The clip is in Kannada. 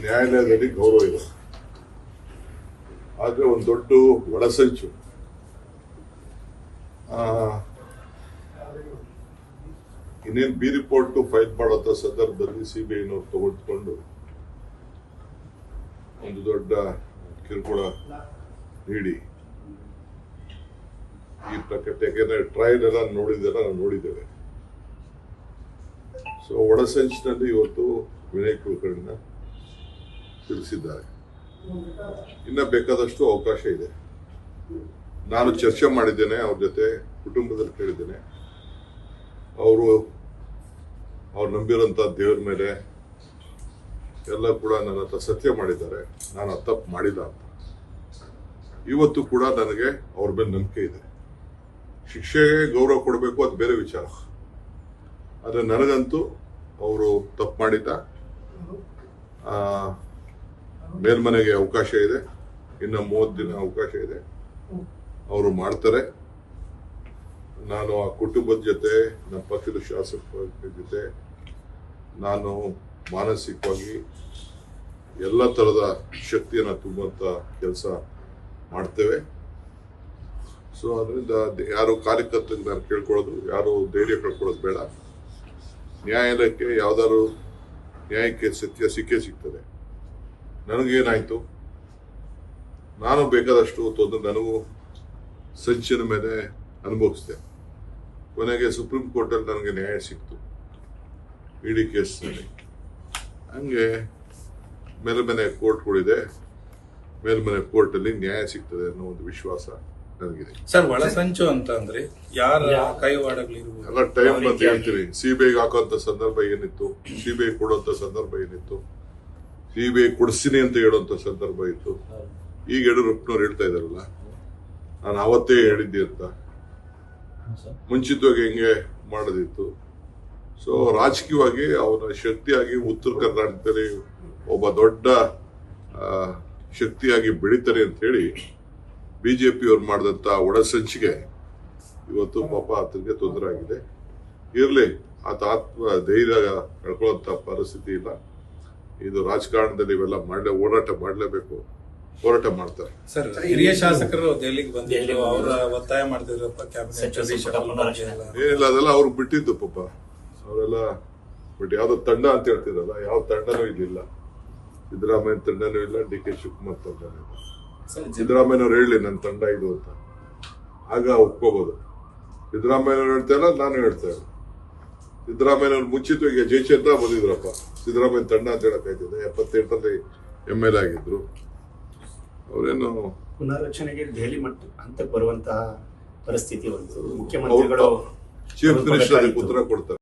ನ್ಯಾಯಾಲಯದಲ್ಲಿ ಗೌರವ ಇದೆ, ಆದ್ರೆ ಒಂದು ದೊಡ್ಡ ಒಳಸಂಚು ಇನ್ನೇನು ಬಿ ರಿಪೋರ್ಟ್ ಫೈಲ್ ಮಾಡುವಂತ ಸಂದರ್ಭದಲ್ಲಿ ಸಿಬಿಐನವ್ರು ತಗೊಂಡ್ಕೊಂಡು ಒಂದು ದೊಡ್ಡ ಕಿರುಕುಳ ನೀಡಿ ಈ ಪ್ರಕರಣ, ಯಾಕೆಂದ್ರೆ ಟ್ರಯಲ್ ಎಲ್ಲ ನಾವು ನೋಡಿದ್ದೇವೆ. ಸೊ ಒಳಸಂಚಿನಲ್ಲಿ ಇವತ್ತು ವಿನಯ್ ಕುಲಕರ್ಣಿನ ತಿಳಿಸಿದ್ದಾರೆ. ಇನ್ನ ಬೇಕಾದಷ್ಟು ಅವಕಾಶ ಇದೆ. ನಾನು ಚರ್ಚೆ ಮಾಡಿದ್ದೇನೆ ಅವ್ರ ಜೊತೆ, ಕುಟುಂಬದಲ್ಲಿ ಕೇಳಿದ್ದೇನೆ. ಅವ್ರು ನಂಬಿರೋಂಥ ದೇವ್ರ ಮೇಲೆ ಎಲ್ಲ ಕೂಡ ನನ್ನ ಹತ್ರ ಸತ್ಯ ಮಾಡಿದ್ದಾರೆ, ನಾನು ತಪ್ಪು ಮಾಡಿಲ್ಲ ಅಂತ. ಇವತ್ತು ಕೂಡ ನನಗೆ ಅವ್ರ ಮೇಲೆ ನಂಬಿಕೆ ಇದೆ. ಶಿಕ್ಷೆಗೆ ಗೌರವ ಕೊಡಬೇಕು ಅದು ಬೇರೆ ವಿಚಾರ, ಆದರೆ ನನಗಂತೂ ಅವರು ತಪ್ಪು ಮಾಡಿದ್ದ. ಮೇಲ್ಮನೆಗೆ ಅವಕಾಶ ಇದೆ, ಇನ್ನು 30 ದಿನ ಅವಕಾಶ ಇದೆ, ಅವರು ಮಾಡ್ತಾರೆ. ನಾನು ಆ ಕುಟುಂಬದ ಜೊತೆ, ನಮ್ಮ ಪಕ್ಷದ ಶಾಸಕರ ಜೊತೆ ನಾನು ಮಾನಸಿಕವಾಗಿ ಎಲ್ಲ ಥರದ ಶಕ್ತಿಯನ್ನು ತುಂಬುವಂಥ ಕೆಲಸ ಮಾಡ್ತೇವೆ. ಸೊ ಅದರಿಂದ ಯಾರು ಕಾರ್ಯಕರ್ತರಿಗೆ ನಾನು ಕೇಳ್ಕೊಳ್ಳೋದು, ಯಾರು ಧೈರ್ಯ ಕಳ್ಕೊಳ್ಳೋದು ಬೇಡ. ನ್ಯಾಯಾಲಯಕ್ಕೆ ಯಾವ್ದಾದ್ರು ನ್ಯಾಯಕ್ಕೆ ಸತ್ಯ ಸಿಗ್ತದೆ. ನನಗೇನಾಯ್ತು, ನಾನು ಬೇಕಾದಷ್ಟು ತೊಂದರೆ ನನಗೂ ಸಂಚಿನ ಮೇಲೆ ಅನುಭವಿಸಿದೆ. ಕೊನೆಗೆ ಸುಪ್ರೀಂ ಕೋರ್ಟಲ್ಲಿ ನನಗೆ ನ್ಯಾಯ ಸಿಕ್ತು ಇಡೀ ಕೇಸ್ನಲ್ಲಿ. ಹಂಗೆ ಮೇಲ್ಮನೆ ಕೋರ್ಟ್ಗಳಿದೆ, ಮೇಲ್ಮನೆ ಕೋರ್ಟಲ್ಲಿ ನ್ಯಾಯ ಸಿಗ್ತದೆ ಅನ್ನೋ ಒಂದು ವಿಶ್ವಾಸ ನನಗಿದೆ. ಸರ್, ಒಳಸಂಚು ಅಂತ ಅಂದ್ರೆ ಯಾರ ಕೈವಾಡಗಳಿರ್ಬೋದು ಎಲ್ಲ ಟೈಮ್ ಬಂದು ಹೇಳ್ತೀವಿ. ಸಿಬಿಐಗೆ ಹಾಕುವಂತ ಸಂದರ್ಭ ಏನಿತ್ತು, ಸಿಬಿಐ ಕೊಡುವಂತ ಸಂದರ್ಭ ಏನಿತ್ತು, ಸಿಬಿಐ ಕೊಡಿಸ್ತೀನಿ ಅಂತ ಹೇಳುವಂತ ಸಂದರ್ಭ ಇತ್ತು. ಈಗ ಯಡಿಯೂರಪ್ಪನವ್ರು ಹೇಳ್ತಾ ಇದಾರಲ್ಲ, ನಾನು ಅವತ್ತೇ ಹೇಳಿದ್ದೆ ಅಂತ. ಮುಂಚಿತವಾಗಿ ಹೆಂಗೆ ಮಾಡೋದಿತ್ತು. ಸೊ ರಾಜಕೀಯವಾಗಿ ಅವನ ಶಕ್ತಿಯಾಗಿ ಉತ್ತರ ಕರ್ನಾಟಕದಲ್ಲಿ ಒಬ್ಬ ದೊಡ್ಡ ಶಕ್ತಿಯಾಗಿ ಬೆಳೀತಾರೆ ಅಂತ ಹೇಳಿ ಬಿಜೆಪಿ ಅವ್ರು ಮಾಡಿದಂತ ಒಳಸಂಚಿಗೆ ಇವತ್ತು ಪಾಪ ಆತನಿಗೆ ತೊಂದರೆ ಆಗಿದೆ. ಇರ್ಲಿ, ಆತ ಧೈರ್ಯ ಕಳ್ಕೊಳ್ಳುವಂತ ಪರಿಸ್ಥಿತಿ ಇಲ್ಲ. ಇದು ರಾಜಕಾರಣದಲ್ಲಿ ಇವೆಲ್ಲ ಹೋರಾಟ ಮಾಡಲೇಬೇಕು, ಹೋರಾಟ ಮಾಡ್ತಾರೆ. ಸರ್, ಹಿರಿಯ ಶಾಸಕರು ದೆಹಲಿಗೆ ಬಂದಿದ್ರು, ಅವರ ಒತ್ತಾಯ ಮಾಡ್ತಿದ್ರಪ್ಪ ಏನಿಲ್ಲ, ಅದೆಲ್ಲ ಅವ್ರಿಗೆ ಬಿಟ್ಟಿದ್ದು ಪಾಪ. ಅವರೆಲ್ಲ ಬಟ್ ಯಾವ್ದೋ ತಂಡ ಅಂತ ಹೇಳ್ತಿರಲ್ಲ, ಯಾವ ತಂಡನೂ ಇದಿಲ್ಲ. ಸಿದ್ದರಾಮಯ್ಯ ತಂಡನೂ ಇಲ್ಲ, DK ಶಿವಕುಮಾರ್ ತಂಡನೂ ಇಲ್ಲ. ಸಿದ್ದರಾಮಯ್ಯನವ್ರು ಹೇಳಿ ನನ್ನ ತಂಡ ಇದು ಅಂತ, ಆಗ ಒಪ್ಕೋಬಹುದು. ಸಿದ್ದರಾಮಯ್ಯನವ್ರು ಹೇಳ್ತಾ ಇಲ್ಲ, ನಾನು ಹೇಳ್ತಾ ಇಲ್ಲ. ಸಿದ್ದರಾಮಯ್ಯನವ್ರು ಮುಂಚಿತವಾಗಿ ಜಯಚಂದ್ರ ಬಂದಿದ್ರಪ್ಪ, ಸಿದ್ದರಾಮಯ್ಯ ತಂಡ ಅಂತ ಹೇಳಕ್ಕಾಯ್ತದೆ. 78ರಲ್ಲಿ MLA ಆಗಿದ್ರು. ಅವರೇನು ಪುನರ್ರಚನೆಗೆ ದೆಹಲಿ ಹಂತಕ್ಕೆ ಬರುವಂತಹ ಪರಿಸ್ಥಿತಿ ಒಂದು ಮುಖ್ಯಮಂತ್ರಿಗಳು ಚೀಫ್ ಮಿನಿಸ್ಟರ್ ಅದಕ್ಕೆ ಉತ್ತರ ಕೊಡ್ತಾರೆ.